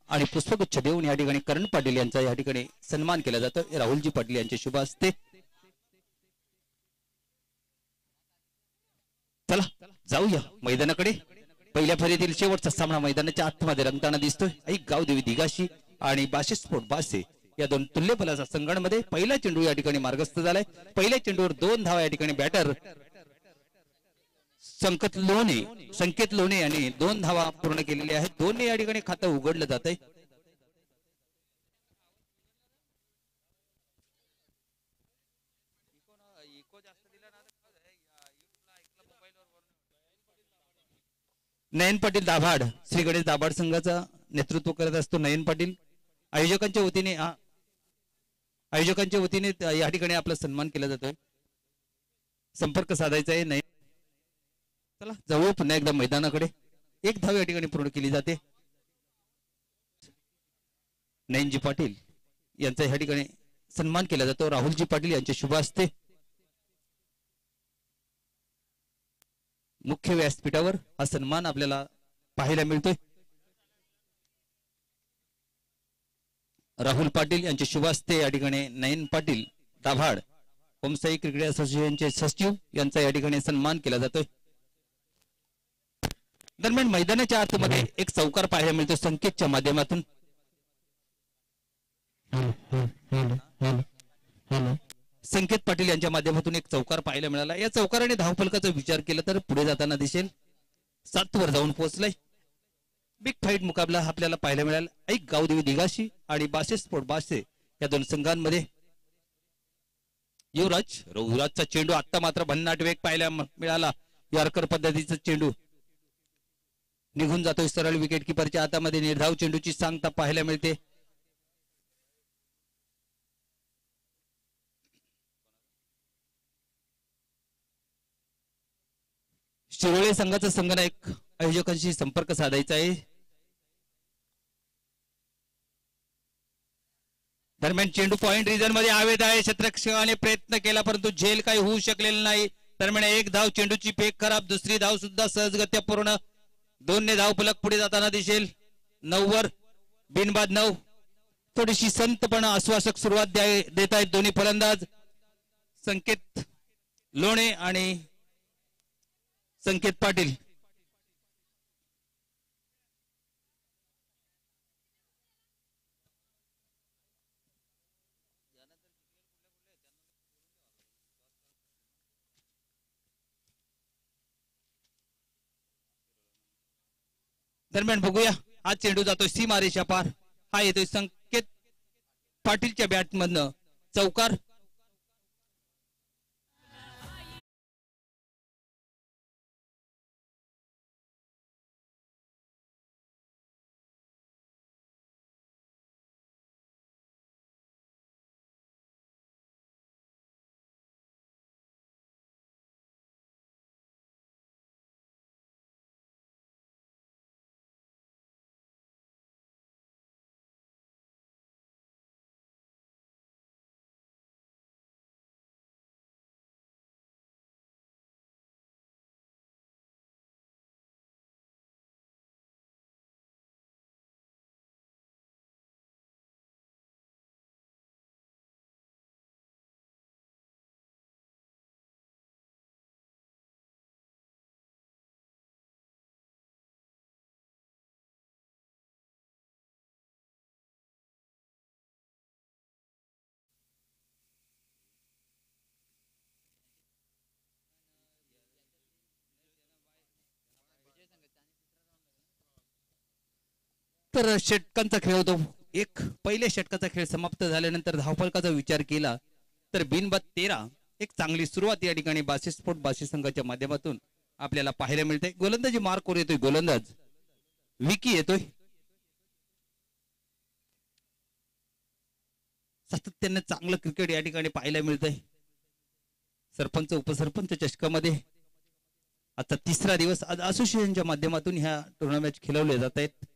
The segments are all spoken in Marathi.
आणि पुष्पगुच्छ देऊन या ठिकाणी करण पाटील यांचा या ठिकाणी सन्मान केला जातो राहुलजी पाटील यांचे शुभ हस्ते। चला जाऊया मैदानाकडे। पहिल्या फेरीतील शेवटचा सामना मैदानाच्या आतमध्ये रंगताना दिसतोय। एक गावदेवी दिगाशी आणि बाशे स्पोर्ट बासे या दोन तुल्य फलाच्या संघांमध्ये पहिला चेंडू या ठिकाणी मार्गस्थ झालाय। पहिल्या चेंडूवर 2 धावा या ठिकाणी बॅटर संकेत लोणे यांनी 2 धावा पूर्ण केलेल्या आहेत। दोन्ही या ठिकाणी खातं उघडलं जात आहे। नयन पाटील दाभाड श्री गणेश दाभाड संघाचा नेतृत्व करत असतो नयन पाटील। आयोजकांच्या वतीने या ठिकाणी आपला सन्मान केला जातोय। संपर्क साधायचा आहे नयन। चला जाऊया पुन्हा एकदा मैदानाकडे। 1 धाव या ठिकाणी पूर्ण केली जाते। नयनजी पाटील यांचा या ठिकाणी सन्मान केला जातो राहुलजी पाटील यांचे शुभ हस्ते। मुख्य व्यासपीठावर हा सन्मान आपल्याला पाहायला मिळतोय। राहुल पाटील यांचे शुभ हस्ते या ठिकाणी नयन पाटील दाभाड ओमसाई क्रिकेट असोसिएशनचे सचिव यांचा या ठिकाणी सन्मान केला जातोय। दरम्यान मैदानाच्या आतमध्ये एक चौकार पाहायला मिळतो संकेतच्या माध्यमातून। संकेत पाटील यांच्या माध्यमातून एक चौकार पाहायला मिळाला। या चौकाराने धावफलकाचा विचार केला तर पुढे जाताना दिसेल 7 वर जाऊन पोहोचलाय। बिग फाईट मुकाबला आपल्याला पाहायला मिळाला। एक गावदेवी दिगाशी आणि बाशे स्पोर्ट बासे या दोन संघांमध्ये। युवराजचा चेंडू आता मात्र भन्नाट वेग पाहायला मिळाला। यॉर्कर पद्धतीचा चेंडू निघून जातोय सरळ विकेट किपरच्या हातामध्ये। निर्धाव चेंडूची सांगता पाहायला मिळते। शिरोळे संघाचा संघनायक आयोजकांशी संपर्क साधायचा आहे। दरम्यान चेंडू पॉइंट रिजन मध्ये आवेद आहे। क्षेत्ररक्षकाने प्रयत्न केला परंतु झेल काही होऊ शकलेला नाही। दरम्यान 1 धाव चेंडूची फेक खराब। दुसरी धाव सुद्धा सहजगत्या पूर्ण। 2 ने धाव फलक पुढे जाताना दिसेल। 9 वर बिनबाद 9। थोडीशी संतपण आश्वासक सुरुवात देत आहेत दोन्ही फलंदाज संकेत लोणे आणि संकेत पाटील। दरम्यान बघूया हा चेंडू जातोय सीमारेषा पार। हा येतोय संकेत पाटीलच्या बॅट मधनं चौकार। तर षटकांचा खेळ होतो। पहिल्या षटकाचा खेळ समाप्त झाल्यानंतर धावफलकाचा विचार केला तर बिनबाद 13 एक चांगली सुरुवात या ठिकाणी बाशे स्पोर्ट बाशे संघाच्या माध्यमातून आपल्याला पाहायला मिळते। गोलंदाजी मार्कवर येतोय गोलंदाज विकी येतोय। सातत्याने चांगलं क्रिकेट या ठिकाणी पाहायला मिळतंय। सरपंच उपसरपंच चषकामध्ये आता 3रा दिवस आज असोसिएशनच्या माध्यमातून ह्या टुर्नामेंट खेळवले जात आहेत।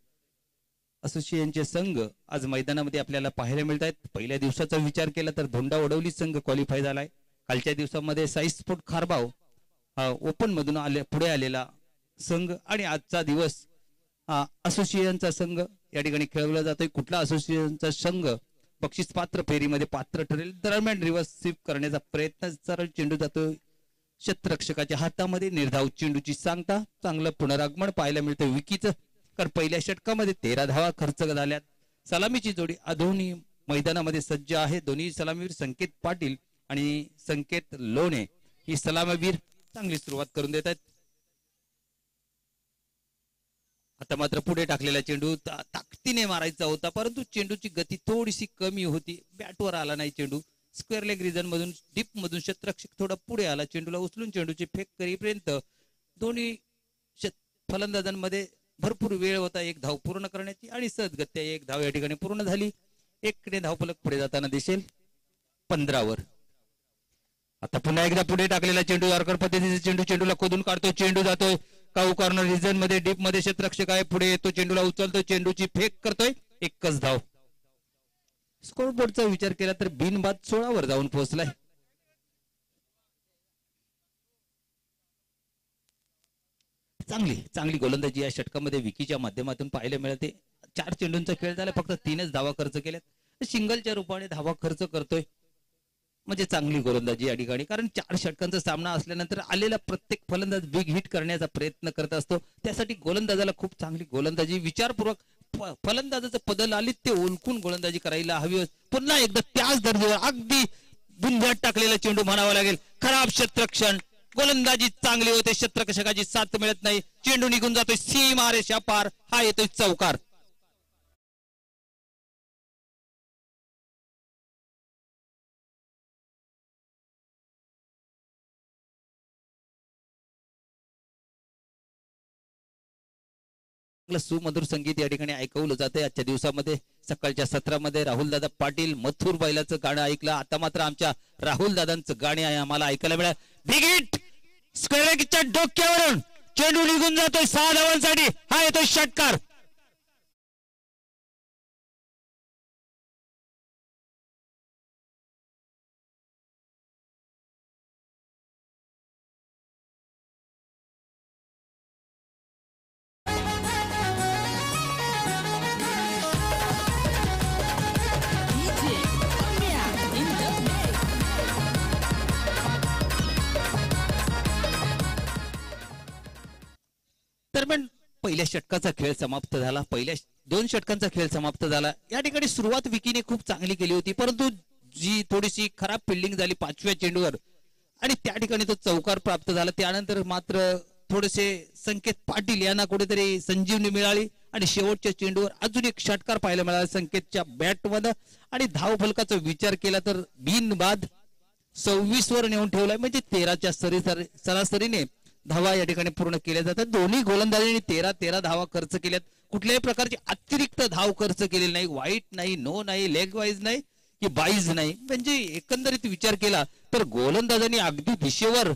असोसिएशनचे संघ आज मैदानामध्ये आपल्याला पाहायला मिळत आहेत। पहिल्या दिवसाचा विचार केला तर धोंडा वडवली संघ क्वालिफाय झालाय। कालच्या दिवसामध्ये साई स्पोर्ट खारबाव ओपन मधून पुढे आलेला संघ आणि आजचा दिवस असोसिएशनचा संघ या ठिकाणी खेळवला जातोय. कुठला असोसिएशनचा संघ बक्षीस पात्र फेरीमध्ये पात्र ठरेल दरम्यान रिव्हर्स स्वीप करण्याचा प्रयत्न. सरळ चेंडू जातोय क्षेत्ररक्षकाच्या हातामध्ये. निर्धाव चेंडूची सांगता. चांगलं पुनरागमन पाहायला मिळतं विकीचं, कारण पहिल्या षटकामध्ये 13 धावा खर्च झाल्यात. सलामीची जोडी अधोनी मैदानामध्ये सज्ज आहे. दोन्ही सलामीवीर संकेत पाटील आणि संकेत लोणे ही सलामीवीर चांगली सुरुवात करून देत आहेत. आता मात्र पुढे टाकलेला चेंडू ताकदीने मारायचा होता, परंतु चेंडूची गती थोडीशी कमी होती. बॅटवर आला नाही चेंडू. स्क्वेअर लेग रिजन मधून डीप मधून क्षेत्ररक्षक थोडा पुढे आला. चेंडूला उचलून चेंडूची फेक करीपर्यंत दोन्ही फलंदाजांमध्ये भरपूर वेळ होता एक धाव पूर्ण करण्याची आणि सहजगत्या एक धाव या ठिकाणी पूर्ण झाली. एककडे धावफलक पुढे जाताना दिसेल 15 वर. आता पुन्हा एकदा पुढे टाकलेला चेंडू यॉर्कर पद्धतीचे चेंडू चेंडूला खोदून काढतो. चेंडू जातोय काऊ कॉर्नर रिजन मध्ये डीप मध्ये क्षेत्ररक्षक आहे पुढे येतो. चेंडूला उचलतो चेंडूची फेक करतोय. एकच धाव. स्कोर बोर्डचा विचार केला तर बिनबाद 16 वर जाऊन पोहोचलाय. चांगली चांगली गोलंदाजी या षटकामध्ये विकीच्या माध्यमातून पाहायला मिळते. 4 चेंडूंचा खेळ झाला, फक्त 3च धावा खर्च केल्यात. सिंगलच्या रूपाने धावा खर्च करतोय म्हणजे चांगली गोलंदाजी या ठिकाणी, कारण 4 षटकांचा सामना असल्यानंतर आलेला प्रत्येक फलंदाज बिग हिट करण्याचा प्रयत्न करत असतो. त्यासाठी गोलंदाजाला खूप चांगली गोलंदाजी विचारपूर्वक फलंदाजाचं पदलालित्य ओळखून गोलंदाजी करायला हवी. पुन्हा एकदा त्याच दर्जावर अगदी बुंध्यात टाकलेला चेंडू म्हणावा लागेल. खराब क्षेत्ररक्षण. गोलंदाजी चांगली होते, क्षेत्ररक्षकाची साथ मिळत नाही. चेंडू निघून जातोय सीमारेषा पार. हा येतोय चौकार. सुमधुर संगीत या ठिकाणी ऐकवलं जाते आजच्या दिवसामध्ये. सकाळच्या सत्रामध्ये राहुल दादा पाटील मथुर बैलाचं गाणं ऐकलं. आता मात्र आमच्या राहुल दादांचं गाणे आहे आम्हाला ऐकायला मिळालं. Big hit. स्क्वेअरच्या डोक्यावरून चेंडू निघून जातोय 6 धावांसाठी. हा येतोय षटकार. दरम्यान पहिल्या षटकाचा खेळ समाप्त झाला. पहिल्या 2 षटकांचा खेळ समाप्त झाला. या ठिकाणी सुरुवात विकीने खूप चांगली केली होती, परंतु जी थोडीशी खराब फिल्डिंग झाली 5व्या चेंडूवर आणि त्या ठिकाणी तो चौकार प्राप्त झाला. त्यानंतर मात्र थोडेसे संकेत पाटील यांना कुठेतरी संजीवनी मिळाली आणि शेवटच्या चेंडूवर अजून एक षटकार पाहायला मिळाला संकेतच्या बॅटमध्ये आणि धाव फलकाचा विचार केला तर बिनबाद 26 वर नेऊन ठेवलाय. म्हणजे 13च्या सरासरीने धावा या ठिकाणी पूर्ण केल्या जातात. दोन्ही गोलंदाजांनी 13 धावा खर्च केल्यात. कुठल्याही प्रकारची अतिरिक्त धाव खर्च केलेली नाही. वाईट नाही, नो नाही, लेग वाईज नाही की बाईज नाही. म्हणजे एकंदरीत विचार केला तर गोलंदाजांनी अगदी दिशेवर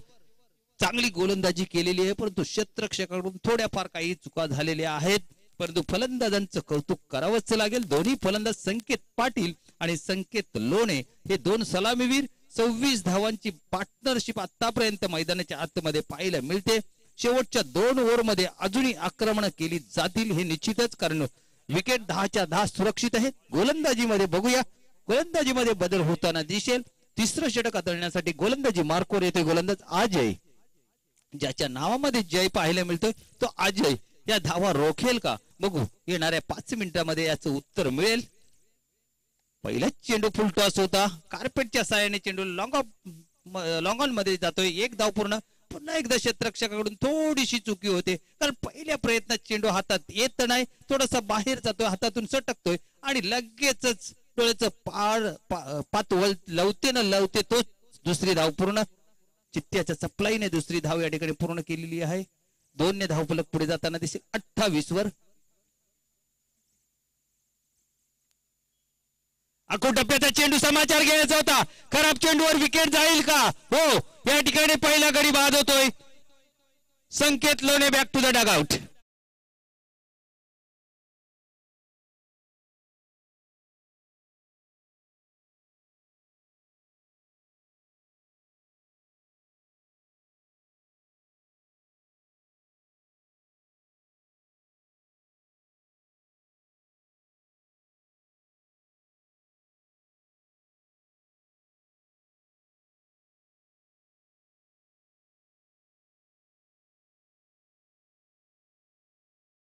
चांगली गोलंदाजी केलेली आहे, परंतु क्षेत्ररक्षकाकडून थोड्याफार काही चुका झालेल्या आहेत. परंतु फलंदाजांचं कौतुक करावंच लागेल. दोन्ही फलंदाज संकेत पाटील आणि संकेत लोणे हे 2 सलामीवीर 26 धावांची पार्टनरशिप आतापर्यंत मैदानाच्या आतमध्ये पाहायला मिळते. शेवटच्या 2 ओव्हरमध्ये अजूनही आक्रमण केली जातील हे निश्चितच, कारण विकेट 10च्या 10 सुरक्षित आहे. गोलंदाजीमध्ये बघूया, गोलंदाजीमध्ये बदल होताना दिसेल. 3रं षटक हाताळण्यासाठी गोलंदाजी मार्कवर येतोय गोलंदाज अजय. ज्याच्या नावामध्ये जय पाहायला मिळतोय तो अजय या धावा रोखेल का बघू. येणाऱ्या 5 मिनिटांमध्ये याचं उत्तर मिळेल. पहिलाच चेंडू फुल टॉस होता. कार्पेटच्या साहाय्याने चेंडू लॉंग ऑन मध्ये जातोय. 1 धाव पूर्ण. पुन्हा एकदा क्षेत्ररक्षकाकडून थोडीशी चुकी होते, कारण पहिल्या प्रयत्नात चेंडू हातात येत नाही, थोडासा बाहेर जातोय, हातातून सटकतोय आणि लगेचच डोळ्याचं पात लवते न लवते तो 2री धाव पूर्ण. चित्त्याच्या सप्लाईने 2री धाव या ठिकाणी पूर्ण केलेली आहे. 2 धाव फलक पुढे जाताना दिसेल 28 वर. टप्प्याचा चेंडू समाचार घ्यायचा होता. खराब चेंडूवर विकेट जाईल का? हो, या ठिकाणी पहिला गडी बाद होतोय. Sanket Lone back to the dugout.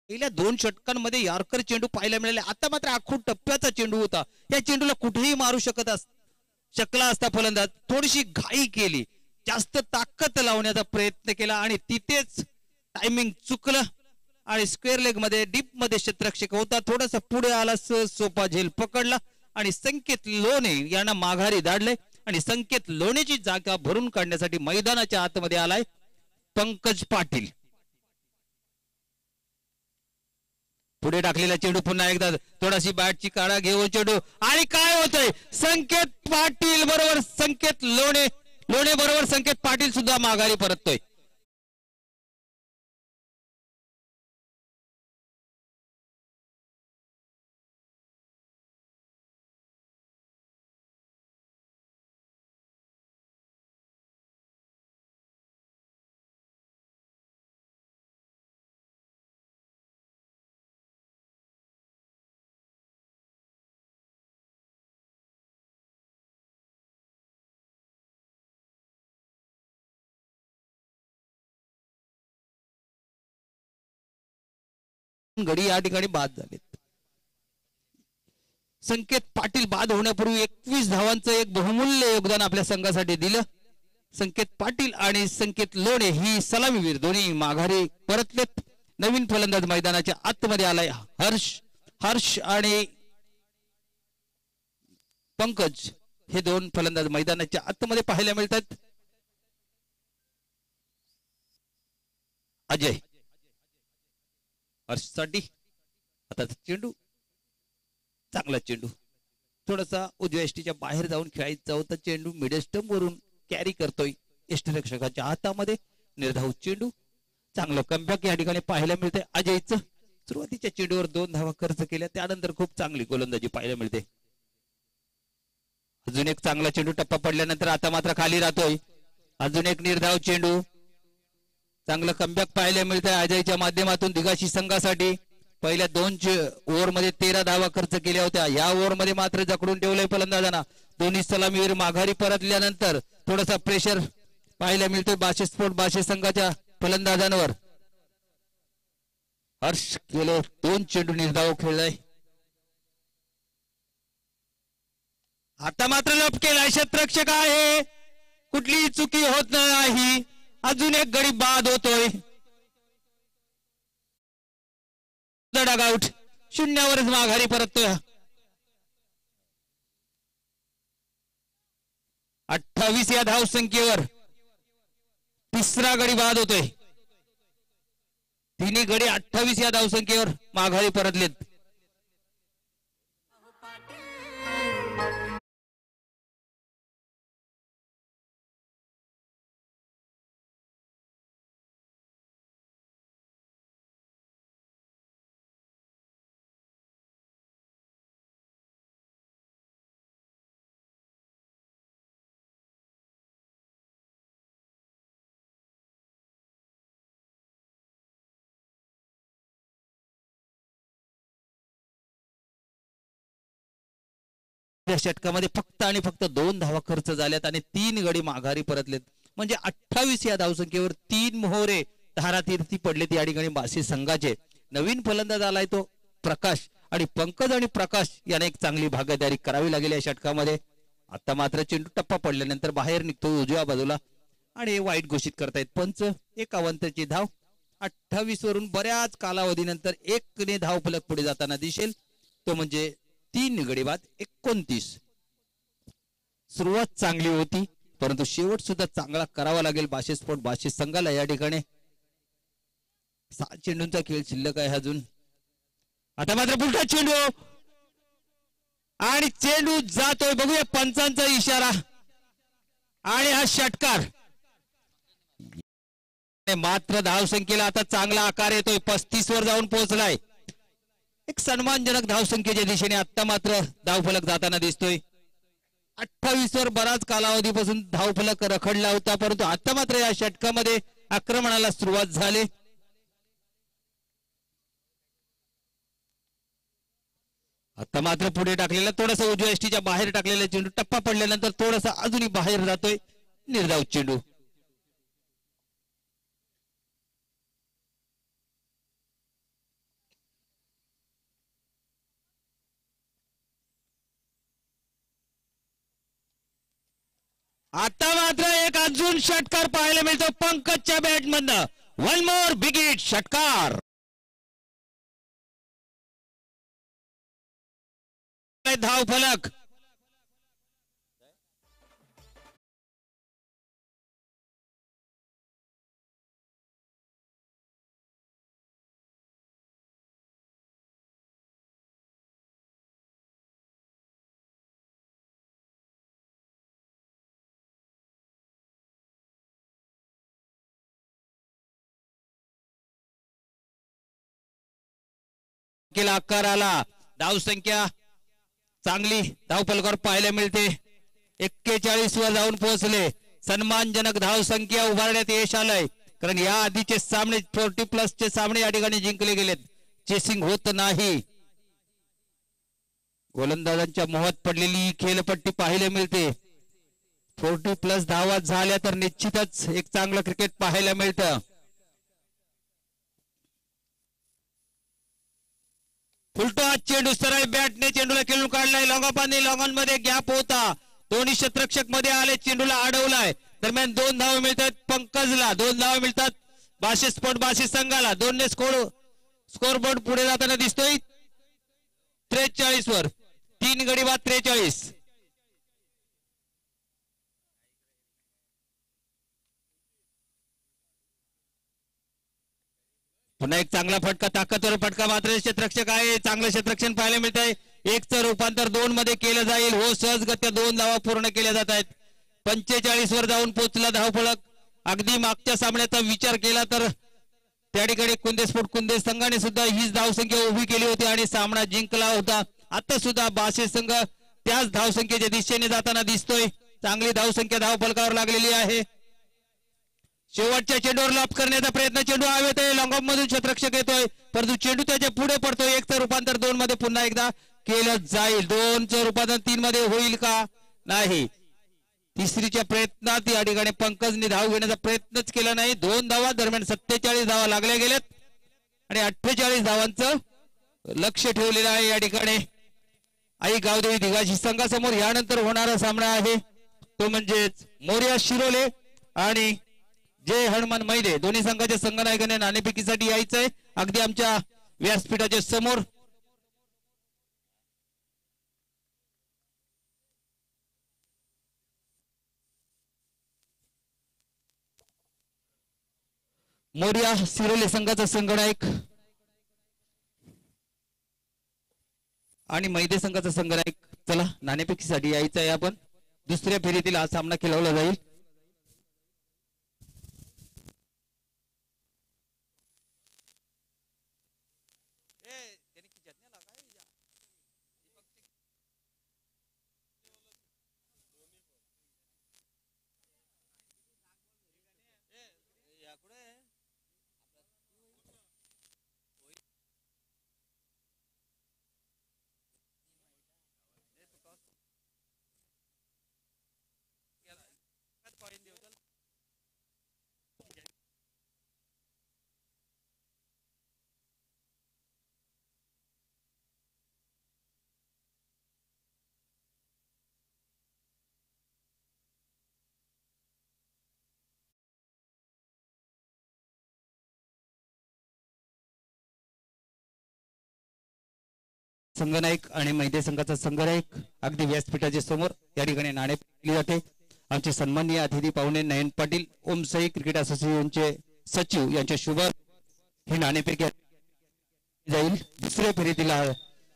पहिल्या 2 षटकांमध्ये यॉर्कर चेंडू पाहायला मिळाले. आता मात्र आखूड टप्प्याचा चेंडू होता. या चेंडूला कुठेही मारू शकला असता फलंदाज. थोडीशी घाई केली, जास्त ताकद लावण्याचा प्रयत्न केला आणि तिथेच टायमिंग चुकलं आणि स्क्वेअर लेग मध्ये डीप मध्ये क्षेत्ररक्षक होता, थोडासा पुढे आला, सोपा झेल पकडला आणि संकेत लोणे यांना माघारी धाडले आणि संकेत लोणेची जागा भरून काढण्यासाठी मैदानाच्या आतमध्ये आलाय पंकज पाटील. पुढे टाकलेला चेंडू पुन्हा एकदा थोडाशी बॅटची काढा घेऊन चेंडू आणि काय होतंय, संकेत पाटील बरोबर संकेत लोणे बरोबर संकेत पाटील सुद्धा माघारी परततोय. गडी या ठिकाणी बाद झालेत. संकेत पाटील बाद होण्यापूर्वी 21 धावांचं एक बहुमूल्य योगदान आपल्या संघासाठी दिलं. संकेत पाटील आणि संकेत लोणे ही सलामीवीर दोन्ही माघारी परतलेत. नवीन फलंदाज मैदानाच्या आतमध्ये आलाय हर्ष आणि पंकज हे 2 फलंदाज मैदानाच्या आतमध्ये पाहायला मिळतात. अजय हर्षसाठी आता चेंडू, चांगला चेंडू, थोडासा उजव्या यष्टीच्या बाहेर जाऊन खेळायचा होता. चेंडू मिडल स्टंप वरून कॅरी करतोय यष्टीरक्षकाच्या हातामध्ये. निर्धाव चेंडू, चांगलं कमबॅक या ठिकाणी पाहायला मिळते. अजयचं सुरुवातीच्या चेंडूवर 2 धावा खर्च केल्या, त्यानंतर खूप चांगली गोलंदाजी पाहायला मिळते. अजून एक चांगला चेंडू टप्पा पडल्यानंतर आता मात्र खाली राहतोय. अजून एक निर्धाव चेंडू, चांगलं कमबॅक पाहायला मिळतंय अजयच्या माध्यमातून दिगाशी संघासाठी. पहिल्या 2 ओव्हरमध्ये 13 धावा खर्च केल्या होत्या. या ओव्हरमध्ये मात्र जकडून ठेवलंय फलंदाजांना. दोन्ही सलामीवीर माघारी परतल्यानंतर थोडासा प्रेशर पाहायला मिळतोय बाशे संघाच्या फलंदाजांवर. हर्ष गेले 2 चेंडू निर्धाव खेळलाय. आता मात्र लप केलाय क्षेत्ररक्षक आहे, कुठलीही चुकी होत नाही. अजून एक गडी बाद होतोय. डगआउट, 0वरच माघारी परततोय. 28 या धाव संख्येवर 3रा गडी बाद होतोय. तिन्ही गडी 28 या धाव संख्येवर माघारी परतलेत. षटकामध्ये फक्त आणि फक्त 2 धावा खर्च झाल्यात आणि 3 गडी माघारी परतलेत. म्हणजे 28 या धावसंख्येवर 3 मोहरे धारातीर्थी पडलेत या ठिकाणी बासी संघाचे. नवीन फलंदाज आलाय तो प्रकाश आणि पंकज आणि प्रकाश याने एक चांगली भागीदारी करावी लागेल या षटकामध्ये. आता मात्र चेंडू टप्पा पडल्यानंतर बाहेर निघतो उजव्या बाजूला आणि वाईट घोषित करतायत पंच. 51ची धाव 28 वरून बऱ्याच कालावधीनंतर 1ने धाव फलक पुढे जाताना दिसेल, तो म्हणजे 3 गडी बाद 29. सुरुवात चांगली होती परंतु शेवट सुद्धा चांगला करावा लागेल बाशे संघाला. या ठिकाणी 7 चेंडूंचा खेळ शिल्लक आहे अजून. आता मात्र पुढचा चेंडू आणि चेंडू जातोय, बघूया पंचांचा इशारा आणि हा षटकार. मात्र धाव संख्येला आता चांगला आकार येतोय, 35 वर जाऊन पोहोचलाय. एक सन्मानजनक धावसंख्येच्या दिशेने आता मात्र धावफलक जाताना दिसतोय. 28 वर बराच कालावधीपासून धावफलक रखडला होता परंतु आता मात्र या षटकामध्ये आक्रमणाला सुरुवात झाली. आता मात्र पुढे टाकलेला थोडासा उजव्या यष्टीच्या बाहेर टाकलेला चेंडू टप्पा पडल्यानंतर थोडासा अजूनही बाहेर जातोय. निर्धाव चेंडू. आता मात्र एक अजून षटकार पाहायला मिळतो पंकजच्या बॅट मधनं. वन मोर बिग हिट षटकार. धाव फलक केला आकार आला. धाव संख्या चांगली धाव फलकावर पाहायला मिळते. 41 वर जाऊन पोहोचले. सन्मानजनक धाव संख्या उभारण्यात यश आलंय. कारण या आधीचे सामने 40+ चे सामने या ठिकाणी जिंकले गेलेत. चेसिंग होत नाही. गोलंदाजांच्या मोहात पडलेली खेळपट्टी पाहायला मिळते. 40+ धावा झाल्या तर निश्चितच एक चांगलं क्रिकेट पाहायला मिळतं. फुलटॉस चेंडू सरळ बॅटने चेंडूला खेळून काढलाय. लॉंगॉन मध्ये गॅप होता. दोन्ही क्षेत्ररक्षक मध्ये आले. चेंडूला अडवलाय. दरम्यान 2 धावा मिळतात पंकजला. 2 धावा मिळतात बाशी संघाला. 2 ने स्कोर बोर्ड पुढे जाताना दिसतोय 43 वर. 3 गडी बाद 43. पुन्हा एक चांगला फटका ताकदवर फटका मात्र क्षेत्ररक्षक आहे. चांगलं क्षेत्ररक्षण पाहायला मिळत आहे. 1चं रूपांतर 2 मध्ये केलं जाईल. हो सहजगत्या 2 धावा पूर्ण केल्या जात आहेत. 45 वर जाऊन पोहोचला धावफलक. अगदी मागच्या सामन्याचा विचार केला तर त्या ठिकाणी कुंदे संघाने सुद्धा हीच धावसंख्या उभी केली होती आणि सामना जिंकला होता. आता सुद्धा बासे संघ त्याच धावसंख्येच्या दिशेने जाताना दिसतोय. चांगली धावसंख्या धावफलकावर लागलेली आहे. शेवटच्या चेंडूवर लॉप करण्याचा प्रयत्न. चेंडू हवेत आहे. लॉंग ऑफ मधून क्षेत्ररक्षक येतोय परंतु चेंडू त्याच्या पुढे पडतोय. 1चं रूपांतर 2 मध्ये पुन्हा एकदा केलं जाईल. 2चं रूपांतर 3 मध्ये होईल का नाही. तिसरीच्या प्रयत्नात या ठिकाणी पंकजने धाव घेण्याचा प्रयत्नच केला नाही. 2 धावा दरम्यान 47 धावा लागल्या गेल्यात आणि 48 धावांचं लक्ष ठेवलेलं आहे या ठिकाणी. आई गावदेवी दिघाशी संघासमोर यानंतर होणारा सामना आहे तो म्हणजेच मोर्या शिरोले आणि जय हनुमान मैदे. दोन्ही संघाच्या संघनायकाने नाणेफेकीसाठी यायचंय अगदी आमच्या व्यासपीठाच्या समोर. मोर्या शिरोले संघाचा संघनायक आणि मैदे संघाचा संघनायक चला नाणेफेकीसाठी यायचं आहे आपण. दुसऱ्या फेरीतील हा सामना खेळवला जाईल. संघनायक आणि मैदे संघाचा संघनायक अगदी व्यासपीठाच्या समोर या ठिकाणी नाणे फेकली जाते. आमचे सन्माननीय अतिथी पाहुणे नयन पाटील ओमसाई क्रिकेट असोसिएशनचे सचिव यांच्या शुभ हे नाणेफेक जाईल. दुसऱ्या फेरीतील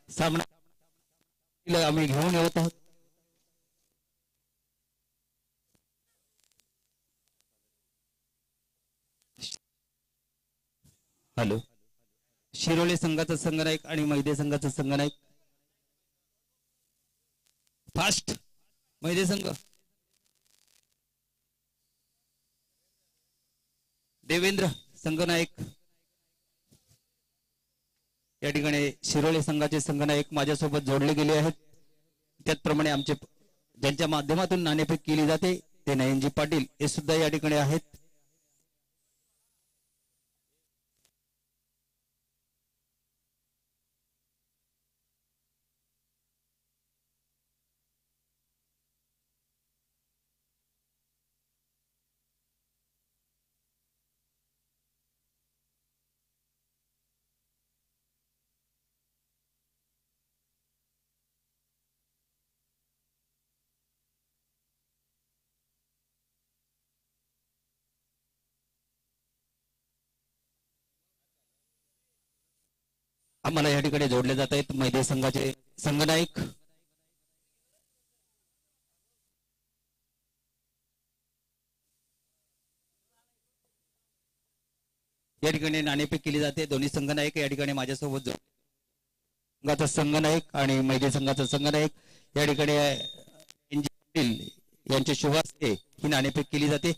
सामना आम्ही घेऊन येत आहोत. हॅलो. शिरोले संघाचा संघनायक आणि मैदे संघाचा संघनायक. फास्ट मैदे संघ. देवेंद्र संघनायक या ठिकाणी शिरोले संघाचे संघनायक माझ्यासोबत जोडले गेले आहेत. त्याचप्रमाणे आमचे ज्यांच्या माध्यमातून नाणेफेक केली जाते ते नयनजी पाटील हे सुद्धा या ठिकाणी आहेत. आम्हाला या ठिकाणी जोडले जात आहेत मैदानी संघाचे संघनायक या ठिकाणी नाणेफेक केली जाते दोन्ही संघनायक या ठिकाणी माझ्यासोबत संघाचा संघनायक आणि मैदानी संघाचा संघनायक या ठिकाणी यांच्या शुभ हस्ते ही नाणेफेक केली जाते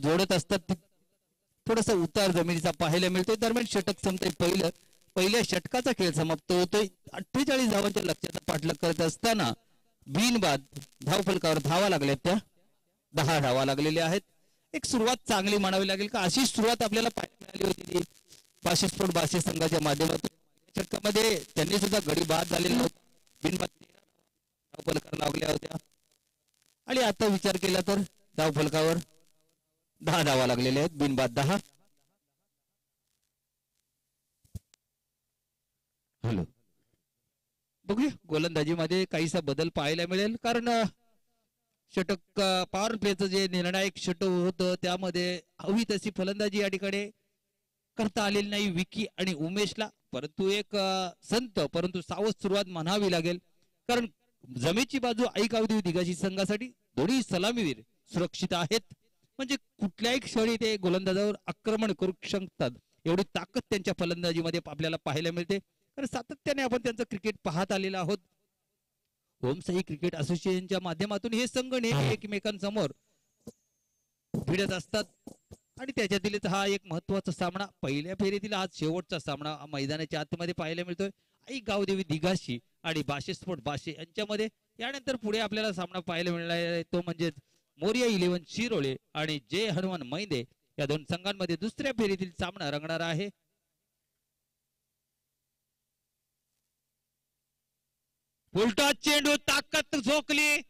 जोडत असतात थोडासा उतार जमिनीचा पाहायला मिळतोय दरम्यान षटक संपतंय पहिल्या षटकाचा खेळ समाप्त होतोय 48 धावांच्या लक्ष्याचा पाठलाग करत असताना बिनबाद धावफलकावर धावा लागल्यात त्या 10 धावा लागलेल्या आहेत एक सुरुवात चांगली म्हणावी लागेल का अशी सुरुवात आपल्याला पाहायला मिळाली होती बाशी स्पोर्ट बाशी संघाच्या माध्यमातून षटकामध्ये त्यांनी सुद्धा गडी बाद झालेला होता बिनबाद धावफलकावर लागल्या होत्या आणि आता विचार केला तर धावफलकावर 10 धावा लागलेल्या आहेत बिनबाद 10 हॅलो बघूया गोलंदाजीमध्ये काहीसा बदल पाहायला मिळेल कारण षटक पॉवर प्लेचं जे निर्णायक षटक होतं त्यामध्ये हवी तशी फलंदाजी या ठिकाणी करता आलेली नाही विकी आणि उमेशला परंतु एक संत परंतु सावध सुरुवात म्हणावी लागेल कारण जमेची बाजू ऐकावधी दिग्गज संघासाठी दोन्ही सलामीवीर सुरक्षित आहेत म्हणजे कुठल्याही क्षणी ते गोलंदाजावर आक्रमण करू शकतात एवढी ताकद त्यांच्या फलंदाजीमध्ये आपल्याला पाहायला मिळते कारण सातत्याने आपण त्यांचं क्रिकेट पाहत आलेलो आहोत होमसाई क्रिकेट असोसिएशनच्या माध्यमातून हे संघ नेहमी एकमेकांसमोर भिडत असतात आणि त्याच्यातीलच हा एक महत्वाचा सामना पहिल्या फेरीतील आज शेवटचा सामना मैदानाच्या आतमध्ये पाहायला मिळतोय आई गावदेवी दिघाशी आणि बाशे स्पोर्ट बाशे यांच्यामध्ये यानंतर पुढे आपल्याला सामना पाहायला मिळणार आहे तो म्हणजे मोरिया 11 शिरोळे आणि जय हनुमान मैंदे या दोन संघांमध्ये दुसऱ्या फेरीतील सामना रंगणार आहे उलटा चेंडू ताकद झोकली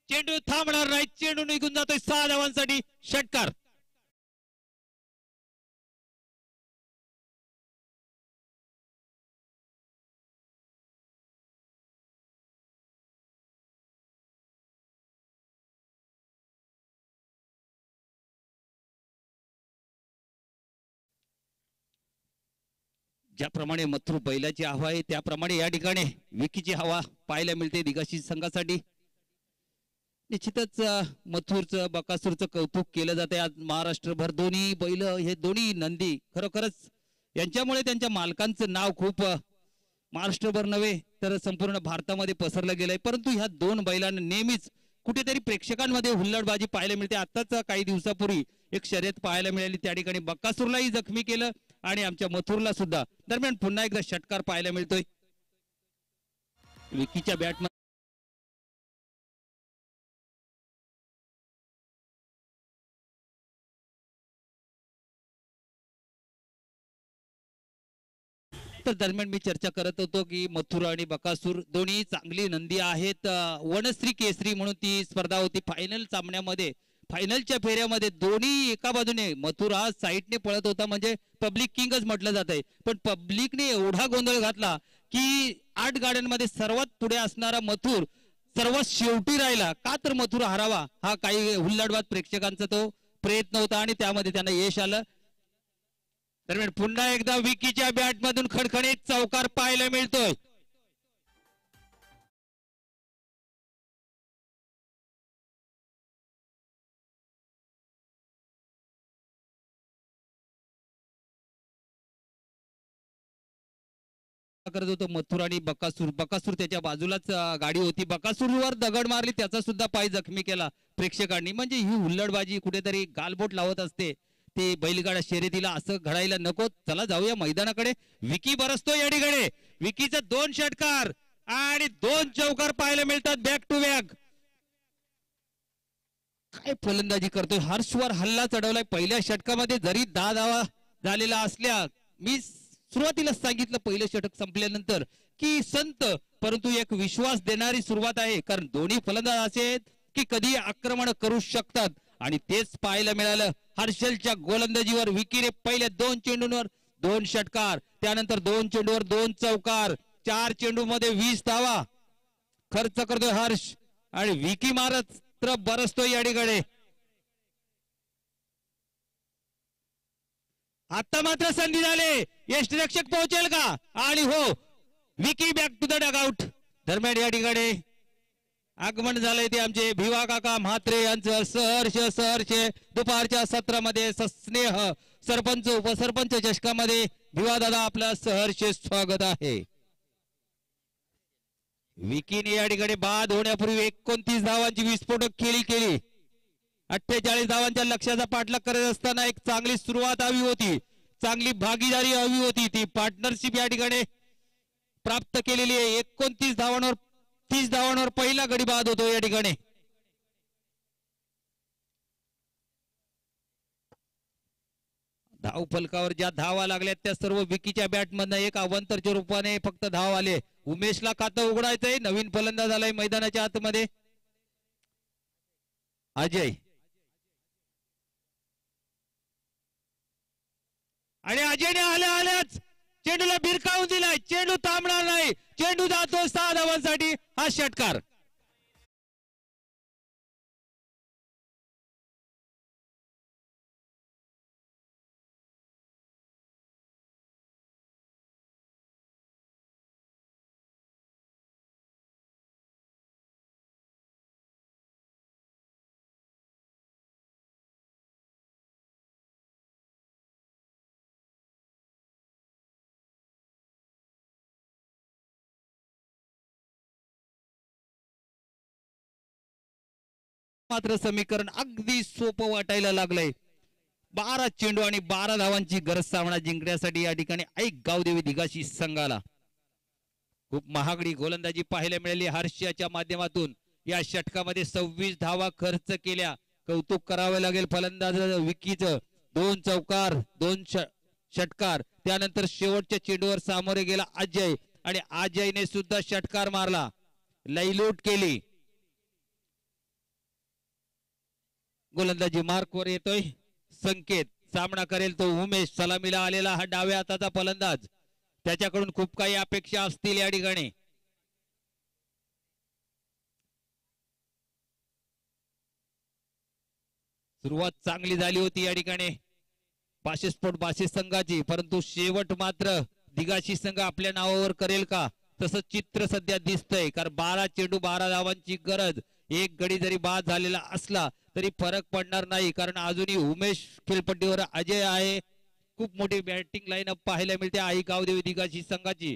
चेंडू थांबणार नाही चेंडू निघून जातोय 6 धावांसाठी षटकार ज्याप्रमाणे मथुर बैलाची हवा आहे त्याप्रमाणे या ठिकाणी विकीची हवा पाहायला मिळते दिगाशी संघासाठी निश्चितच मथुरचं बकासूरचं कौतुक केलं जाते आज महाराष्ट्रभर दोन्ही बैल हे दोन्ही नंदी खरोखरच यांच्यामुळे त्यांच्या मालकांचं नाव खूप महाराष्ट्रभर नव्हे तर संपूर्ण भारतामध्ये पसरलं गेलंय परंतु ह्या दोन बैलांना नेहमीच कुठेतरी प्रेक्षकांमध्ये हुल्लडबाजी पाहायला मिळते आताच काही दिवसापूर्वी एक शर्यत पाहायला मिळाली त्या ठिकाणी बकासूरलाही जखमी केलं आणि आमच्या मथुरला सुद्धा दरम्यान पुन्हा एकदा षटकार पाहायला मिळतोय विकीच्या बॅट तर दरम्यान मी चर्चा करत होतो की मथुर आणि बकासूर दोन्ही चांगली नंदी आहेत वनश्री केसरी म्हणून ती स्पर्धा होती फायनल सामन्यामध्ये फायनलच्या फेऱ्यामध्ये दोन्ही एका बाजूने मथुर हा साईडने पळत होता म्हणजे पब्लिक किंगच म्हटलं जात आहे पण पब्लिकने एवढा गोंधळ घातला की 8 गाड्यांमध्ये सर्वात पुढे असणारा मथुर सर्वात शेवटी राहिला का तर मथुर हरावा हा काही हुल्लडबाज प्रेक्षकांचा तो प्रयत्न होता आणि त्यामध्ये त्यांना यश आलं दरम्यान पुन्हा एकदा विकीच्या बॅट मधून खणखणीत चौकार पाहायला मिळतोय करत होतो मथुर आणि बकासूर त्याच्या बाजूलाच गाडी होती बकासूरवर दगड मारली त्याचा सुद्धा पाय जखमी केला प्रेक्षकांनी म्हणजे ही हुल्लडबाजी कुठेतरी गालबोट लावत असते ते बैलगाडा शर्यतीला असं घडायला नको चला जाऊया मैदानाकडे विकी बरसतो या ठिकाणी विकीचं 2 षटकार आणि 2 चौकार पाहायला मिळतात बॅक टू बॅक काय फलंदाजी करतोय हर्षवर हल्ला चढवलाय पहिल्या षटकामध्ये जरी 10 धावा झालेला असल्या मी सुरुवातीला सांगितलं पहिलं षटक संपल्यानंतर की संत परंतु एक विश्वास देणारी सुरुवात आहे कारण दोन्ही फलंदाज असे आहेत की कधी आक्रमण करू शकतात आणि तेच पाहायला मिळालं हर्षलच्या गोलंदाजीवर विकीने पहिल्या 2 चेंडूंवर 2 षटकार त्यानंतर 2 चेंडूवर 2 चौकार 4 चेंडू मध्ये 20 धावा खर्च करतोय हर्ष आणि विकी मारत तर बरसतोय या ठिकाणी आता मात्र संधी झाले, यष्टीरक्षक पोहोचेल का? आणि हो, Vicky back to the dugout. दरम्यान या ठिकाणी आगमन झालंय ते आमचे भिवा काका म्हात्रे यांचं सहर्ष दुपारच्या सत्रामध्ये सस्नेह सरपंच उपसरपंच चषकामध्ये भिवा दादा आपलं सहर्ष स्वागत आहे. विकीने या ठिकाणी बाद होण्यापूर्वी 29 धावांची विस्फोटक खेळी केली. 48 धावांच्या लक्ष्याचा पाठलाग करत असताना एक चांगली सुरुवात हवी होती, चांगली भागीदारी हवी होती. ती पार्टनरशिप या ठिकाणी प्राप्त केलेली आहे. 29 धावांवर 30 धावांवर पहिला गडी बाद होतो या ठिकाणी. धाव फलकावर ज्या धावा लागल्यात त्या सर्व विकीच्या बॅट मधनं एक अवंतरच्या रूपाने फक्त धाव आले. उमेशला खातं उघडायचंय. नवीन फलंदाज आलाय मैदानाच्या आतमध्ये, अजय. आणि अजयने आल्याच चेंडूला भिरकावून दिलाय. चेंडू थांबणार नाही. चेंडू जातो 6 धावांसाठी. हा षटकार. मात्र समीकरण अगदी सोपं वाटायला लागलंय. 12 चेंडू आणि 12 धावांची गरज सामना जिंकण्यासाठी या ठिकाणी ऐक गावदेवी दिघाशी संघाला. खूप महागडी गोलंदाजी पाहायला मिळाली. हर्षाच्या माध्यमातून या षटकामध्ये 26 धावा खर्च केल्या. कौतुक करावे लागेल फलंदाज विकीचं. 2 चौकार 2 षटकार. त्यानंतर शेवटच्या चेंडूवर सामोरे गेला अजय आणि अजयने सुद्धा षटकार मारला, लयलूट केली. गोलंदाजी मार्कवर येतोय संकेत. सामना करेल तो उमेश. सलामीला आलेला हा डाव्या हाताचा फलंदाज. त्याच्याकडून खूप काही अपेक्षा असतील या ठिकाणी. सुरुवात चांगली झाली होती या ठिकाणी पाशेस्फोट बाशी संघाची, परंतु शेवट मात्र दिघाशी संघ आपल्या नावावर करेल का तसं चित्र सध्या दिसतंय. कारण 12 चेंडू 12 धावांची गरज. एक गडी जरी बाद झालेला असला तरी फरक पडणार नाही, कारण अजूनही उमेश खेळपट्टीवर अजय आहे. खूप मोठी बॅटिंग लाईनअप पाहायला मिळते आई गावदेवी दिघाशी संघाची.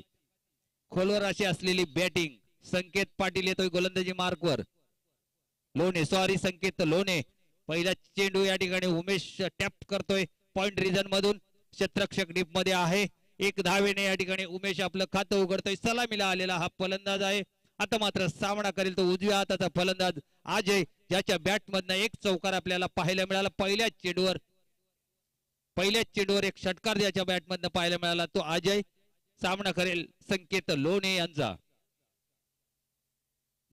खोलवर अशी असलेली बॅटिंग. संकेत पाटील येतोय गोलंदाजी मार्कवर. लोणे संकेत लोणे. पहिला चेंडू या ठिकाणी उमेश टॅप करतोय पॉइंट रिजन मधून. क्षेत्ररक्षक डीप मध्ये आहे. 1 धावेने या ठिकाणी उमेश आपलं खातं उघडतोय. सलामीला आलेला हा फलंदाज आहे. आता मात्र सामना करेल तो उजव्या हाताचा फलंदाज अजय, ज्याच्या बॅट मधनं 1 चौकार आपल्याला पाहायला मिळाला. पहिल्याच चेंडूवर एक षटकार ज्याच्या बॅट मधनं पाहायला मिळाला तो अजय. सामना करेल संकेत लोणे यांचा.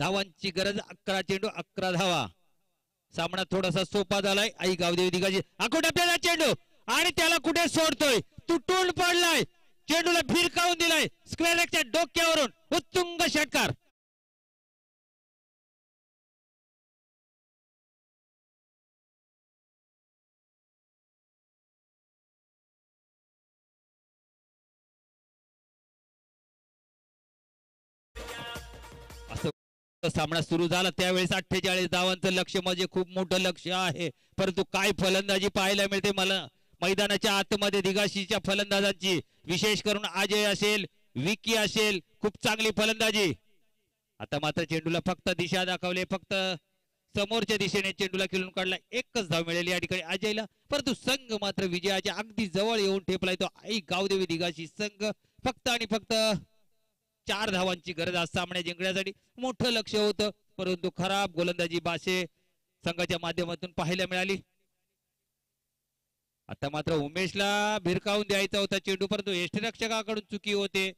धावांची गरज 11 चेंडू 11 धावा. सामना थोडासा सोपा झालाय आई गावदेवी दिघाची. आखोट्याला चेंडू आणि त्याला कुठे सोडतोय, तुटून पडलाय. चेंडूला भिरकावून दिलाय स्क्वेअरच्या डोक्यावरून. उत्तुंग षटकार. सामना सुरू झाला त्यावेळेस 48 धावांचं लक्ष्य म्हणजे खूप मोठं लक्ष्य आहे, परंतु काय फलंदाजी पाहायला मिळते मला मैदानाच्या आतमध्ये दिघाशीच्या फलंदाजांची. विशेष करून अजय असेल, विकी असेल, खूप चांगली फलंदाजी. आता मात्र चेंडूला फक्त दिशा दाखवले, फक्त समोरच्या दिशेने चेंडूला खेळून काढला. 1च धाव मिळाली या ठिकाणी अजयला, परंतु संघ मात्र विजयाच्या अगदी जवळ येऊन ठेपलाय तो आई गावदेवी दिघाशी संघ. फक्त आणि फक्त 4 धावांची गरज आज सामना जिंकण्यासाठी. मोठं लक्ष होतं, परंतु खराब गोलंदाजी बाशे संघाच्या माध्यमातून पाहायला मिळाली. आता मात्र उमेशला भिरकावून द्यायचा होता चेंडू, परंतु यष्टीरक्षकाकडून चुकी होते.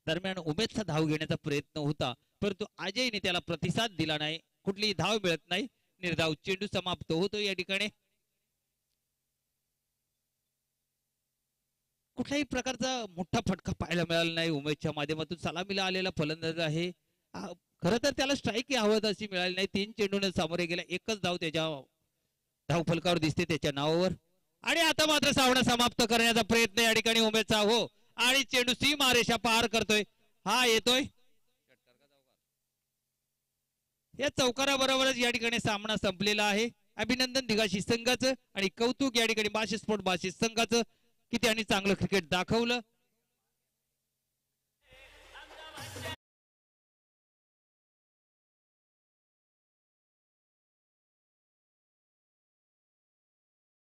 दरम्यान उमेशचा धाव घेण्याचा प्रयत्न होता, परंतु अजयने त्याला प्रतिसाद दिला नाही. कुठलीही धाव मिळत नाही. निर्धाव चेंडू समाप्त होतो या ठिकाणी. कुठल्याही प्रकारचा मोठा फटका पाहायला मिळाला नाही. उमेशच्या माध्यमातून सलामीला आलेला फलंदाज आहे. खरं तर त्याला स्ट्राईक हवं अशी मिळाली नाही. 3 चेंडूने सामोरे गेला. एकच धाव त्याच्या धावफलकावर दिसते त्याच्या नावावर. आणि आता मात्र सामना समाप्त करण्याचा प्रयत्न या ठिकाणी उमेदचा हो. आणि चेंडू सीमारेषा पार करतोय. हा येतोय या चौकाराबरोबरच या ठिकाणी सामना संपलेला आहे. अभिनंदन दिघाशी संघाचं आणि कौतुक या ठिकाणी बाशी स्पोर्ट बाशी संघाचं की त्यांनी चांगलं क्रिकेट दाखवलं.